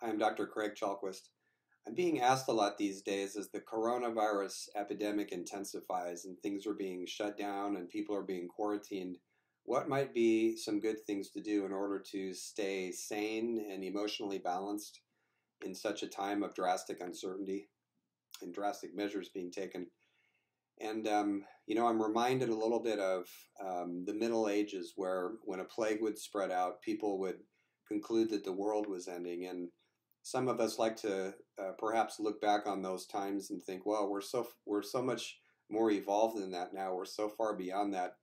I'm Dr. Craig Chalquist. I'm being asked a lot these days as the coronavirus epidemic intensifies and things are being shut down and people are being quarantined. What might be some good things to do in order to stay sane and emotionally balanced in such a time of drastic uncertainty and drastic measures being taken? And, I'm reminded a little bit of the Middle Ages where when a plague would spread out, people would conclude that the world was ending. And some of us like to perhaps look back on those times and think, well, we're so much more evolved than that now. We're so far beyond that.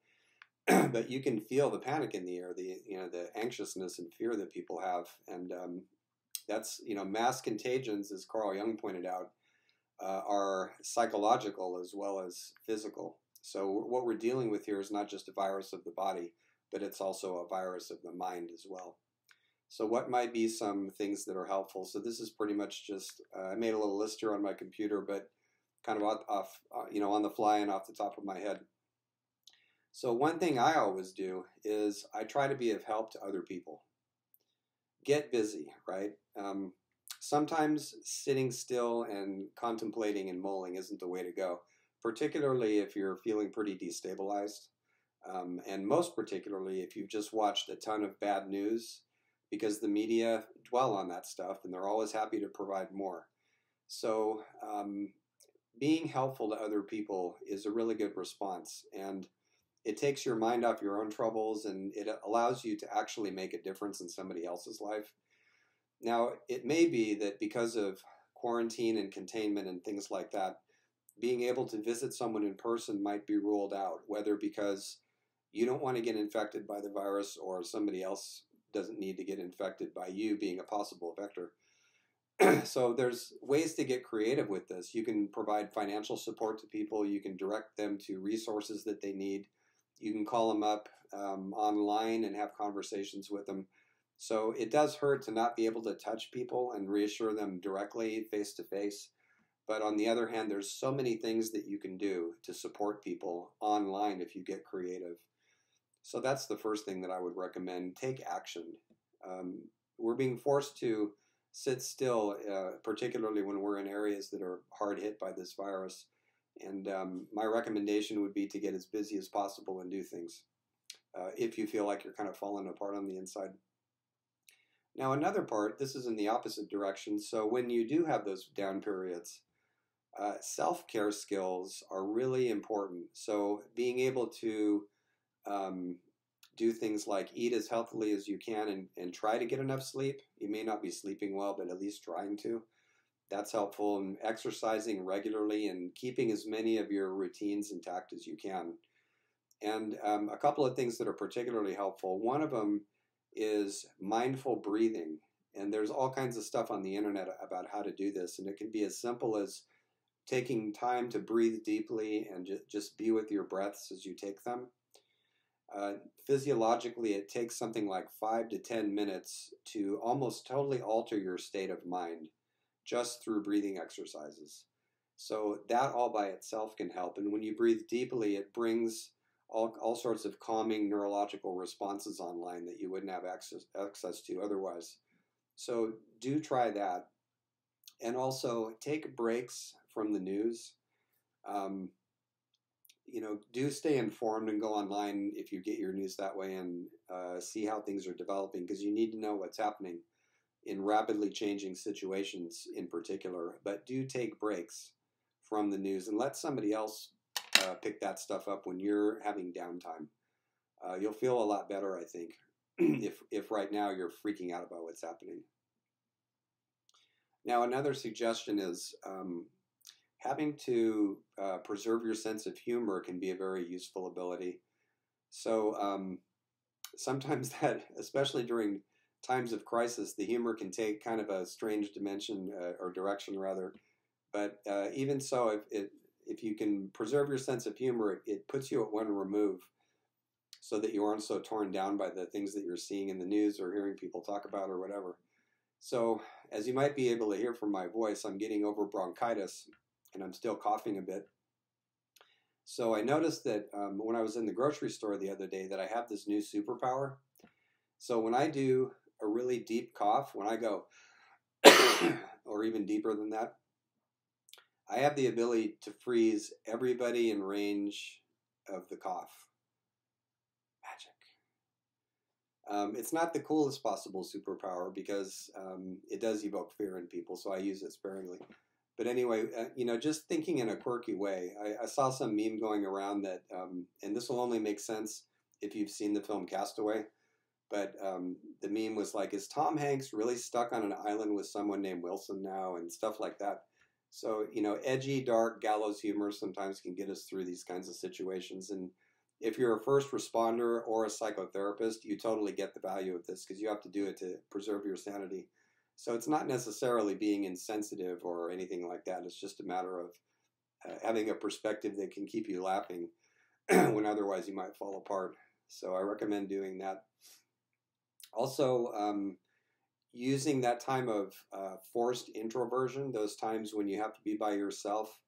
But you can feel the panic in the air, the anxiousness and fear that people have. And that's, mass contagions, as Carl Jung pointed out, are psychological as well as physical. So what we're dealing with here is not just a virus of the body, but it's also a virus of the mind as well. So what might be some things that are helpful? So this is pretty much just, I made a little list here on my computer, but kind of on the fly and off the top of my head. So one thing I always do is I try to be of help to other people. Get busy, right? Sometimes sitting still and contemplating and mulling isn't the way to go, particularly if you're feeling pretty destabilized. And most particularly if you've just watched a ton of bad news, because the media dwell on that stuff and they're always happy to provide more. So being helpful to other people is a really good response. And it takes your mind off your own troubles and it allows you to actually make a difference in somebody else's life. Now, it may be that because of quarantine and containment and things like that, being able to visit someone in person might be ruled out, whether because you don't want to get infected by the virus or somebody else doesn't need to get infected by you being a possible vector. So there's ways to get creative with this. You can provide financial support to people. You can direct them to resources that they need. You can call them up online and have conversations with them. So it does hurt to not be able to touch people and reassure them directly face to face. But on the other hand, there's so many things that you can do to support people online if you get creative. So that's the first thing that I would recommend. Take action. We're being forced to sit still, particularly when we're in areas that are hard hit by this virus. And my recommendation would be to get as busy as possible and do things if you feel like you're kind of falling apart on the inside. Now another part, this is in the opposite direction. So when you do have those down periods, self-care skills are really important. So being able to do things like eat as healthily as you can and try to get enough sleep. You may not be sleeping well, but at least trying to. That's helpful. And exercising regularly and keeping as many of your routines intact as you can. And a couple of things that are particularly helpful. One of them is mindful breathing. And there's all kinds of stuff on the internet about how to do this. And it can be as simple as taking time to breathe deeply and just be with your breaths as you take them. Physiologically, it takes something like 5 to 10 minutes to almost totally alter your state of mind just through breathing exercises. So that all by itself can help. And when you breathe deeply, it brings all sorts of calming neurological responses online that you wouldn't have access to otherwise. So do try that. And also take breaks from the news. Do stay informed and go online if you get your news that way and see how things are developing, because you need to know what's happening in rapidly changing situations in particular. But do take breaks from the news and let somebody else pick that stuff up when you're having downtime. You'll feel a lot better, I think, if right now you're freaking out about what's happening. Now, another suggestion is having to preserve your sense of humor can be a very useful ability. So sometimes that, especially during times of crisis, the humor can take kind of a strange dimension or direction rather. But even so, if you can preserve your sense of humor, it puts you at one remove so that you aren't so torn down by the things that you're seeing in the news or hearing people talk about or whatever. So as you might be able to hear from my voice, I'm getting over bronchitis and I'm still coughing a bit. So I noticed that when I was in the grocery store the other day that I have this new superpower. So when I do a really deep cough, when I go, or even deeper than that. I have the ability to freeze everybody in range of the cough. Magic. It's not the coolest possible superpower because it does evoke fear in people, so I use it sparingly. But anyway, just thinking in a quirky way, I saw some meme going around that, and this will only make sense if you've seen the film Castaway, but the meme was like, is Tom Hanks really stuck on an island with someone named Wilson now, and stuff like that. So, edgy, dark, gallows humor sometimes can get us through these kinds of situations. And if you're a first responder or a psychotherapist, you totally get the value of this because you have to do it to preserve your sanity. So it's not necessarily being insensitive or anything like that. It's just a matter of having a perspective that can keep you laughing when otherwise you might fall apart. So I recommend doing that. Also, using that time of forced introversion, those times when you have to be by yourself,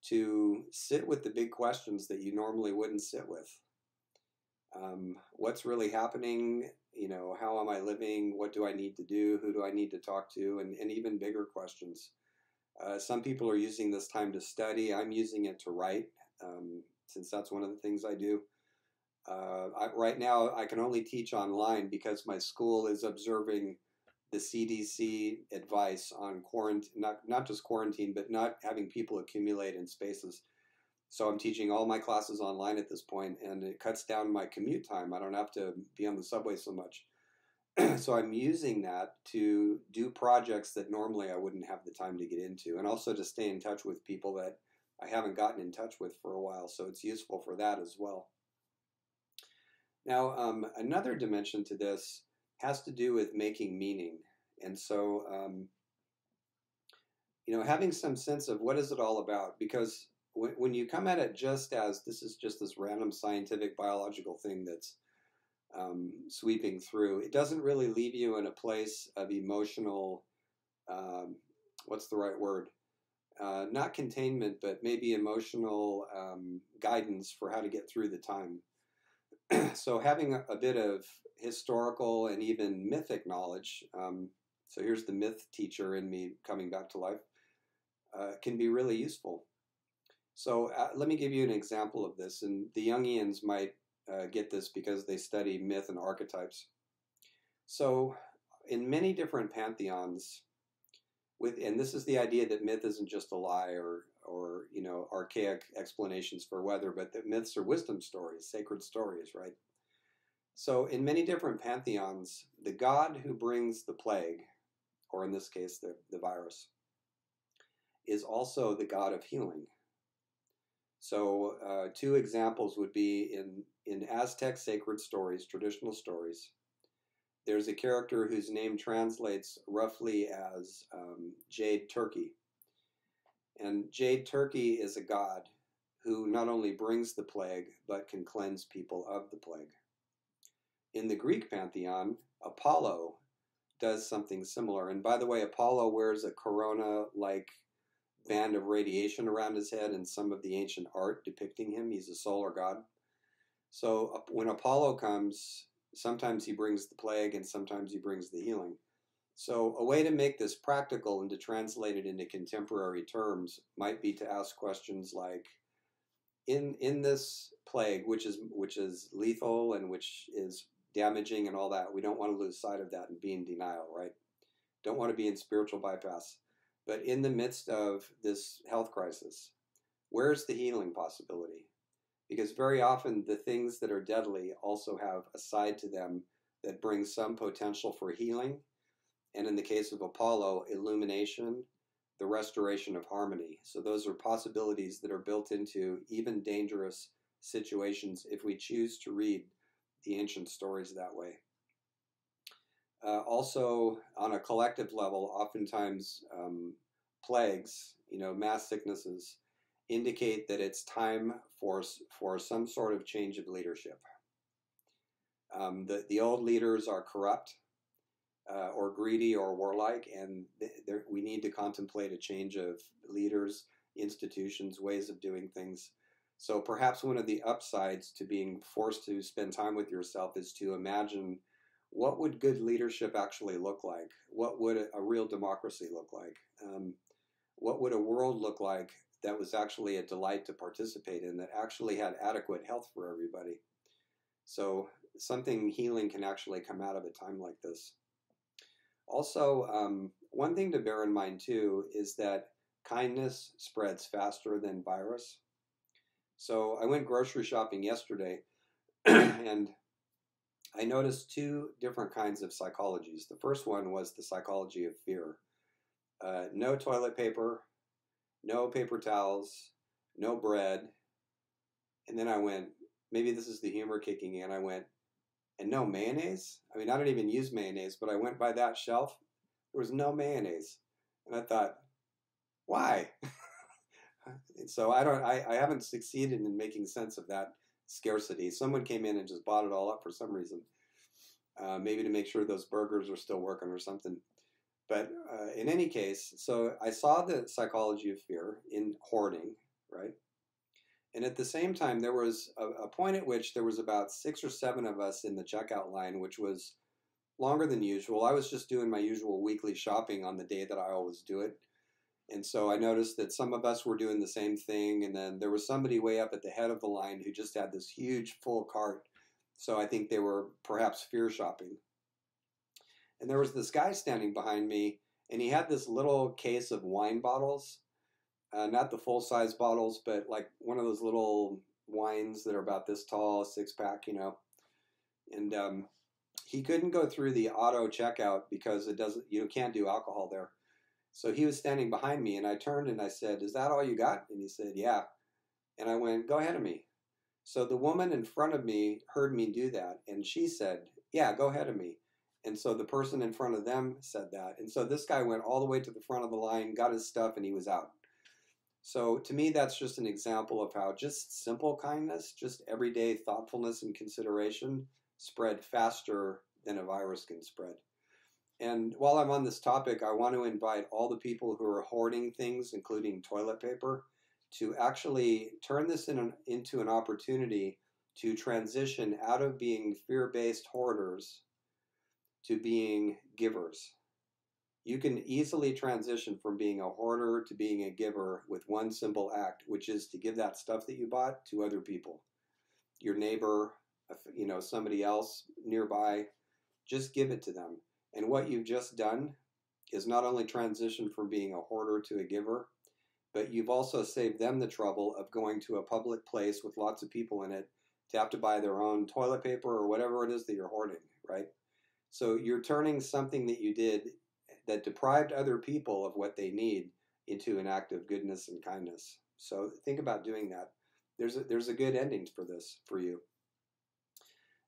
to sit with the big questions that you normally wouldn't sit with. What's really happening? How am I living? What do I need to do? Who do I need to talk to? And even bigger questions. Some people are using this time to study. I'm using it to write, since that's one of the things I do. Right now, I can only teach online because my school is observing the CDC advice on quarantine, not just quarantine, but not having people accumulate in spaces. So I'm teaching all my classes online at this point, and it cuts down my commute time. I don't have to be on the subway so much. So I'm using that to do projects that normally I wouldn't have the time to get into, and also to stay in touch with people that I haven't gotten in touch with for a while. So it's useful for that as well. Now, another dimension to this has to do with making meaning. And so, having some sense of what is it all about, because when you come at it just as this is just this random scientific biological thing that's sweeping through, it doesn't really leave you in a place of emotional, what's the right word? Not containment, but maybe emotional guidance for how to get through the time. So having a bit of historical and even mythic knowledge, so here's the myth teacher in me coming back to life, can be really useful. So let me give you an example of this, and the Jungians might get this because they study myth and archetypes. So in many different pantheons, and this is the idea that myth isn't just a lie or archaic explanations for weather, but that myths are wisdom stories, sacred stories, right? So in many different pantheons, the god who brings the plague, or in this case the virus, is also the god of healing. So two examples would be in Aztec sacred stories, traditional stories. There's a character whose name translates roughly as Jade Turkey. And Jade Turkey is a god who not only brings the plague, but can cleanse people of the plague. In the Greek pantheon, Apollo does something similar. And by the way, Apollo wears a corona-like band of radiation around his head in some of the ancient art depicting him. He's a solar god. So when Apollo comes, sometimes he brings the plague and sometimes he brings the healing. So a way to make this practical and to translate it into contemporary terms might be to ask questions like, in this plague, which is lethal and which is damaging and all that, we don't want to lose sight of that and be in denial, right? Don't want to be in spiritual bypass. But in the midst of this health crisis, where's the healing possibility? Because very often the things that are deadly also have a side to them that brings some potential for healing. And in the case of Apollo, illumination, the restoration of harmony. So those are possibilities that are built into even dangerous situations if we choose to read the ancient stories that way. Also, on a collective level, oftentimes plagues, mass sicknesses, indicate that it's time for some sort of change of leadership. The old leaders are corrupt or greedy or warlike, and we need to contemplate a change of leaders, institutions, ways of doing things. So perhaps one of the upsides to being forced to spend time with yourself is to imagine what would good leadership actually look like? What would a real democracy look like? What would a world look like that was actually a delight to participate in, that actually had adequate health for everybody? So something healing can actually come out of a time like this. Also, one thing to bear in mind too is that kindness spreads faster than virus. So I went grocery shopping yesterday and I noticed two different kinds of psychologies. The first one was the psychology of fear. No toilet paper, no paper towels, no bread. And then I went, maybe this is the humor kicking in. I went, and no mayonnaise? I mean, I don't even use mayonnaise, but I went by that shelf. There was no mayonnaise. And I thought, why? And so I haven't succeeded in making sense of that scarcity. Someone came in and just bought it all up for some reason. Maybe to make sure those burgers are still working or something. But in any case, so I saw the psychology of fear in hoarding, right? And at the same time, there was a point at which there was about 6 or 7 of us in the checkout line, which was longer than usual. I was just doing my usual weekly shopping on the day that I always do it. And so I noticed that some of us were doing the same thing. And then there was somebody way up at the head of the line who just had this huge full cart. So I think they were perhaps fear shopping. And there was this guy standing behind me, and he had this little case of wine bottles. Not the full-size bottles, but like one of those little wines that are about this tall, a 6-pack, you know. And he couldn't go through the auto checkout because it doesn't, you can't do alcohol there. So he was standing behind me, and I turned and I said, "Is that all you got?" And he said, "Yeah." And I went, "Go ahead of me." So the woman in front of me heard me do that, and she said, "Yeah, go ahead of me." And so the person in front of them said that. And so this guy went all the way to the front of the line, got his stuff, and he was out. So to me, that's just an example of how just simple kindness, just everyday thoughtfulness and consideration spread faster than a virus can spread. And while I'm on this topic, I want to invite all the people who are hoarding things, including toilet paper, to actually turn this into an opportunity to transition out of being fear-based hoarders to being givers. You can easily transition from being a hoarder to being a giver with one simple act, which is to give that stuff that you bought to other people. Your neighbor, somebody else nearby, just give it to them. And what you've just done is not only transition from being a hoarder to a giver, but you've also saved them the trouble of going to a public place with lots of people in it to have to buy their own toilet paper or whatever it is that you're hoarding, right? So you're turning something that you did that deprived other people of what they need into an act of goodness and kindness. So think about doing that. There's a good ending for this for you.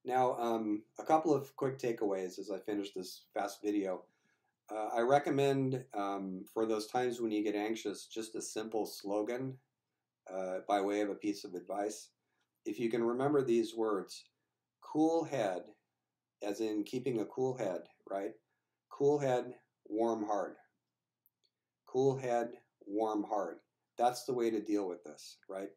Now, a couple of quick takeaways as I finish this fast video. I recommend for those times when you get anxious, just a simple slogan by way of a piece of advice. If you can remember these words, cool head, as in keeping a cool head, right? Cool head, warm heart. Cool head, warm heart. That's the way to deal with this, right?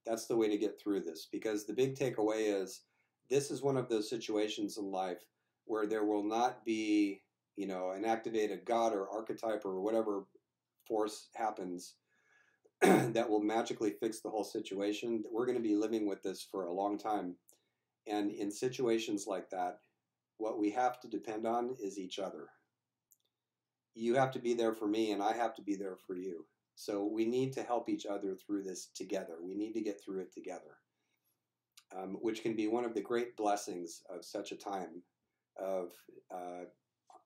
That's the way to get through this, because the big takeaway is this is one of those situations in life where there will not be, an activated God or archetype or whatever force happens that will magically fix the whole situation. We're going to be living with this for a long time. And in situations like that, what we have to depend on is each other. You have to be there for me, and I have to be there for you. So we need to help each other through this together. We need to get through it together, which can be one of the great blessings of such a time of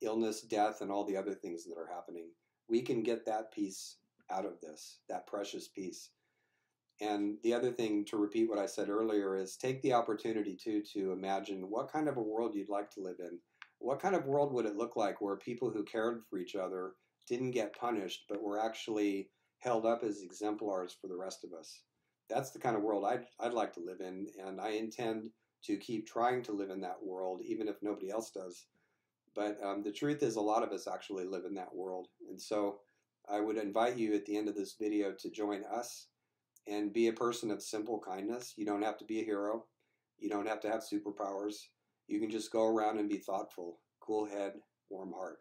illness, death, and all the other things that are happening. We can get that piece out of this, that precious piece. And the other thing, to repeat what I said earlier, is take the opportunity to imagine what kind of a world you'd like to live in. What kind of world would it look like where people who cared for each other didn't get punished, but were actually held up as exemplars for the rest of us? That's the kind of world I'd like to live in, and I intend to keep trying to live in that world, even if nobody else does. But the truth is, a lot of us actually live in that world. And so I would invite you at the end of this video to join us and be a person of simple kindness. You don't have to be a hero. You don't have to have superpowers. You can just go around and be thoughtful. Cool head, warm heart.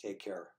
Take care.